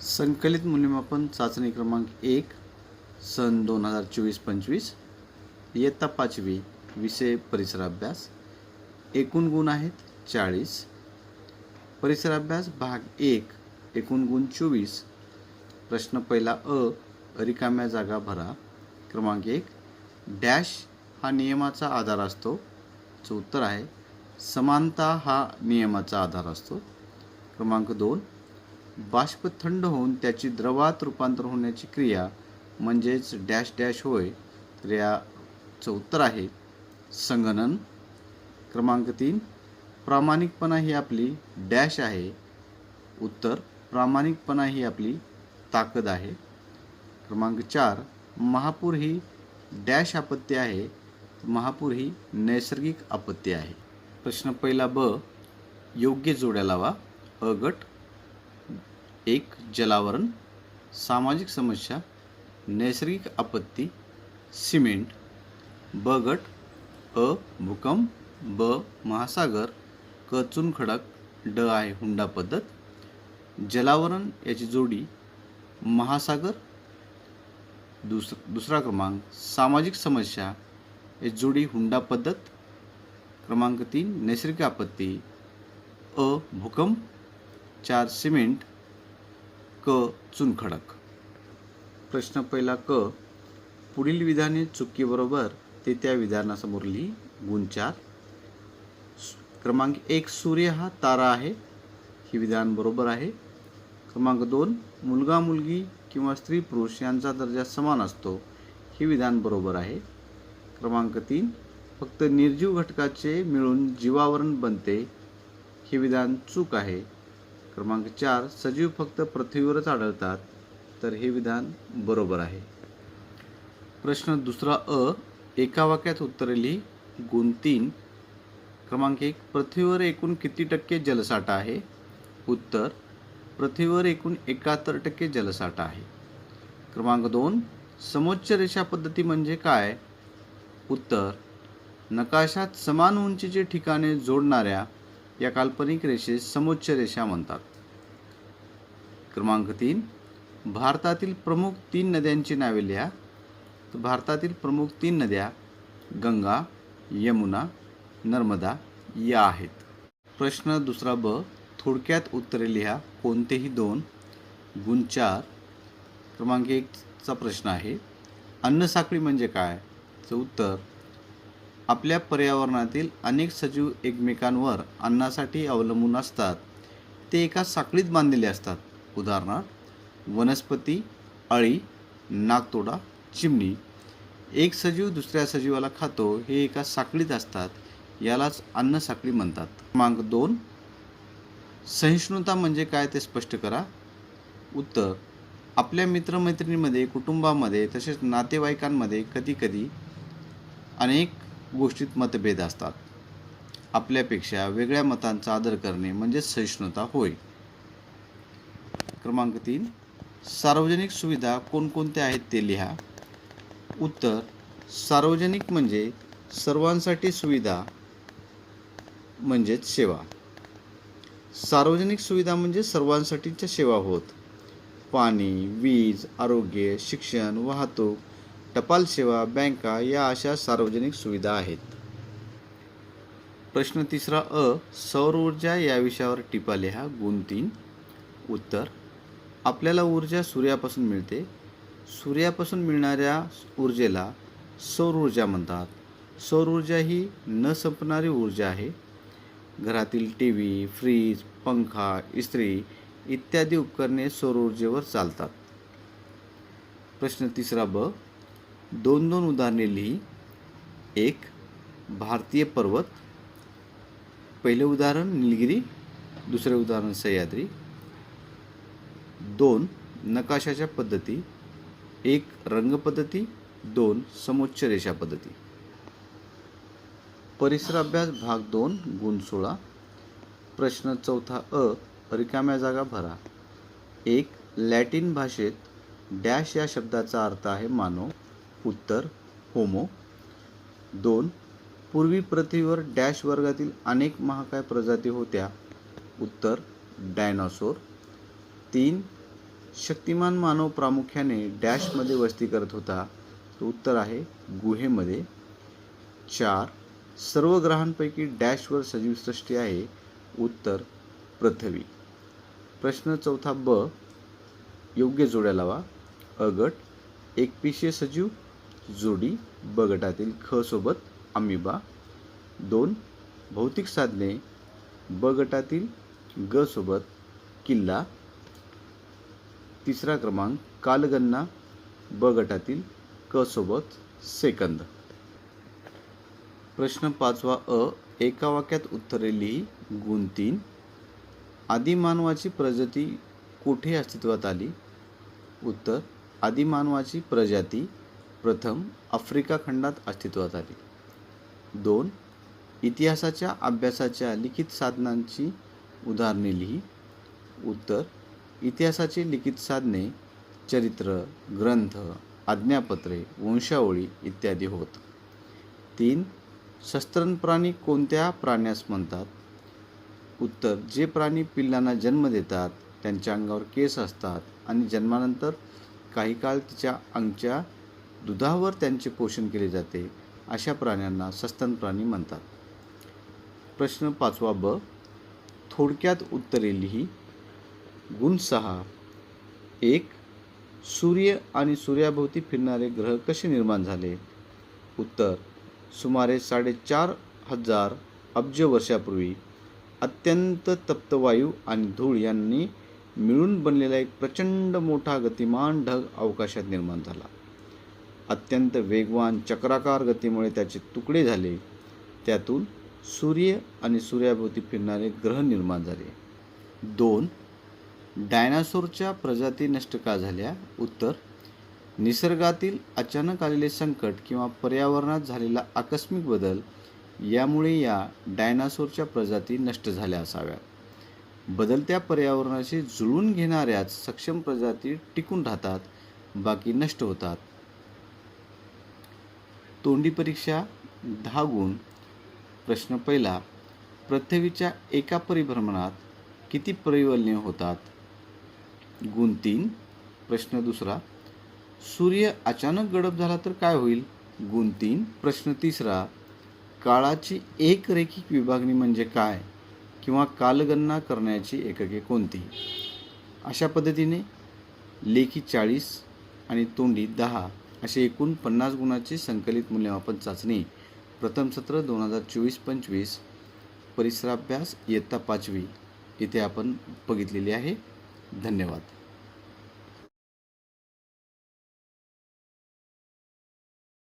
संकलित मूल्यमापन चाचणी क्रमांक 1 सन 2024-25 इयत्ता 5वी विषय परिसराभ्यास. एकूण गुण आहेत 40. परिसराभ्यास भाग 1 एकूण गुण 24. प्रश्न पहिला रिकाम्या जागा भरा. क्रमांक 1 डॅश हा नियमाचा आधार असतो. चं उत्तर आहे समानता हा नियमाचा आधार असतो. क्रमांक 2 बाष्प थंड होऊन त्याची द्रवात रूपांतर होण्याची क्रिया म्हणजेच डॅश डॅश होय. तर याचं उत्तर आहे संगणन. क्रमांक 3 प्रामाणिकपणा ही आपली डॅश आहे. उत्तर प्रामाणिकपणा ही आपली ताकद आहे. क्रमांक 4 महापूर ही डॅश आपत्ती आहे. महापूर ही नैसर्गिक आपत्ती आहे. प्रश्न पहिला योग्य जोड्या लावा. गट 1 जलावरण, सामाजिक समस्या, नैसर्गिक आपत्ती, सिमेंट. गट भूकंप, महासागर, चुनखडक, आहे हुंडा पद्धत. जलावरण याची जोडी महासागर. दुसरा क्रमांक सामाजिक समस्या याची जोडी हुंडा पद्धत. क्रमांक 3 नैसर्गिक आपत्ती भूकंप. 4 सिमेंट, चुनखडक. प्रश्न पहिला पुढील विधाने चुकीबरोबर ते त्या विधानासमोर लिही. गुण 4. क्रमांक 1 सूर्य हा तारा आहे. ही विधान बरोबर आहे. क्रमांक 2 मुलगा मुलगी किंवा स्त्री पुरुष यांचा दर्जा समान असतो. हे विधान बरोबर आहे. क्रमांक 3 फक्त निर्जीव घटकाचे मिळून जीवावरण बनते. हे विधान चूक आहे. क्रमांक 4 सजीव फक्त पृथ्वीवरच आढळतात. तर हे विधान बरोबर आहे. प्रश्न दुसरा एका वाक्यात उत्तरे लिही. गुण 3. क्रमांक 1 पृथ्वीवर एकूण किती टक्के जलसाठा आहे? उत्तर पृथ्वीवर एकूण 71% जलसाठा आहे. क्रमांक 2 समोच्च रेषा पद्धती म्हणजे काय? उत्तर नकाशात समान उंचीचे ठिकाणे जोडणाऱ्या या काल्पनिक रेषेस समोच्च रेषा म्हणतात. क्रमांक 3 भारतातील प्रमुख 3 नद्यांची नावे लिहा. तर भारतातील प्रमुख 3 नद्या गंगा, यमुना, नर्मदा या आहेत. प्रश्न दुसरा थोडक्यात उत्तरे लिहा. कोणतेही 2. गुण 4. क्रमांक 1 चा प्रश्न आहे अन्न साखळी म्हणजे काय? चं उत्तर आपल्या पर्यावरणातील अनेक सजीव एकमेकांवर अन्नासाठी अवलंबून असतात. ते एका साखळीत बांधलेले असतात. उदाहरणार्थ वनस्पती, अळी, नाकतोडा, चिमणी. एक सजीव दुसऱ्या सजीवाला खातो. हे एका साखळीत असतात. यालाच अन्न साखळी म्हणतात. क्रमांक 2 सहिष्णुता म्हणजे काय ते स्पष्ट करा. उत्तर आपल्या मित्रमैत्रिणींमध्ये, कुटुंबामध्ये तसेच नातेवाईकांमध्ये कधीकधी अनेक गोष्टीत मतभेद असतात. आपल्यापेक्षा वेगळ्या मतांचा आदर करणे म्हणजे सहिष्णुता होय. क्रमांक 3 सार्वजनिक सुविधा कोणकोणत्या आहेत ते लिहा. उत्तर सार्वजनिक म्हणजे सर्वांसाठी सुविधा म्हणजेच सेवा. सार्वजनिक सुविधा म्हणजे सर्वांसाठीच्या सेवा होत. पाणी, वीज, आरोग्य, शिक्षण, वाहतूक, टपाल सेवा, बँका या अशा सार्वजनिक सुविधा आहेत. प्रश्न तिसरा सौर ऊर्जा या विषयावर टिपा लिहा. गुण 3. उत्तर आपल्याला ऊर्जा सूर्यापासून मिळते. सूर्यापासून मिळणाऱ्या ऊर्जेला सौर ऊर्जा म्हणतात. सौर ऊर्जा ही न संपणारी ऊर्जा आहे. घरातील टीव्ही, फ्रीज, पंखा, इस्त्री इत्यादी उपकरणे सौर ऊर्जेवर चालतात. प्रश्न तिसरा 2 उदाहरणे लिही. 1 भारतीय पर्वत. पहिले उदाहरण निलगिरी, दुसरे उदाहरण सह्याद्री. 2 नकाशाच्या पद्धती. 1 रंग पद्धती, 2 समोच्च रेषा पद्धती. परिसर अभ्यास भाग 2 गुण 16. प्रश्न चौथा रिकाम्या जागा भरा. 1 लॅटिन भाषेत डॅश या शब्दाचा अर्थ आहे मानव. उत्तर होमो. 2 पूर्वी पृथ्वीवर डॅश वर्गातील अनेक महाकाय प्रजाती होत्या. उत्तर डायनासोर. 3 शक्तिमान मानव प्रामुख्याने डॅशमध्ये वस्ती करत होता? तर उत्तर आहे गुहेमध्ये. 4. सर्व ग्रहांपैकी डॅशवर सजीव सृष्टी आहे? उत्तर पृथ्वी. प्रश्न चौथा ब. योग्य जोड्या लावा. अ गट एकपेशीय सजीव जोडी ब गटातील ख सोबत अमिबा. 2. भौतिक साधने ब गटातील ग सोबत किल्ला. तिसरा क्रमांक कालगणना ब गटातील क सोबत सेकंद. प्रश्न पाचवा अ. एका वाक्यात उत्तरे लिही. गुण 3. आदिमानवाची प्रजाती कोठे अस्तित्वात आली? उत्तर आदिमानवाची प्रजाती प्रथम आफ्रिका खंडात अस्तित्वात आली. 2. इतिहासाच्या अभ्यासाच्या लिखित साधनांची उदाहरणे लिही. उत्तर इतिहासाची लिखित साधने चरित्र, ग्रंथ, आज्ञापत्रे, वंशावळी इत्यादी होत. 3. सस्तन प्राणी कोणत्या प्राण्यास म्हणतात? उत्तर जे प्राणी पिल्लांना जन्म देतात, त्यांच्या अंगावर केस असतात आणि जन्मानंतर काही काळ तिच्या अंगच्या दुधावर त्यांचे पोषण केले जाते, अशा प्राण्यांना सस्तन प्राणी म्हणतात. प्रश्न पाचवा ब. थोडक्यात उत्तरे लिही. गुण 6. 1. सूर्य आणि सूर्याभोवती फिरणारे ग्रह कसे निर्माण झाले? उत्तर सुमारे 4,500 अब्ज वर्षापूर्वी अत्यंत तप्त वायू आणि धूळ यांनी मिळून बनलेला एक प्रचंड मोठा गतिमान ढग अवकाशात निर्माण झाला. अत्यंत वेगवान चक्राकार गतीमुळे त्याचे तुकडे झाले. त्यातून सूर्य आणि सूर्याभोवती फिरणारे ग्रह निर्माण झाले. 2. डायनासोरच्या प्रजाती नष्ट का झाल्या? उत्तर निसर्गातील अचानक आलेले संकट किंवा पर्यावरणात झालेला आकस्मिक बदल यामुळे या डायनासोरच्या प्रजाती नष्ट झाल्या असाव्यात. बदलत्या पर्यावरणाशी जुळवून घेणाऱ्याच सक्षम प्रजाती टिकून राहतात, बाकी नष्ट होतात. तोंडी परीक्षा 10 गुण. प्रश्न पहिला. पृथ्वीच्या एका परिभ्रमणात किती परिवलने होतात? गुण 3. प्रश्न दुसरा. सूर्य अचानक गडप झाला तर काय होईल? गुण 3. प्रश्न तिसरा. काळाची एक रेखिक विभागणी म्हणजे काय किंवा कालगणना करण्याची एकके कोणती? अशा पद्धतीने लेखी 40 आणि तोंडी 10 असे एकूण 50 गुणाची संकलित मूल्यमापन चाचणी प्रथम सत्र 2024-25 परिसराभ्यास इयत्ता 5वी इथे आपण बघितलेली आहे. धन्यवाद.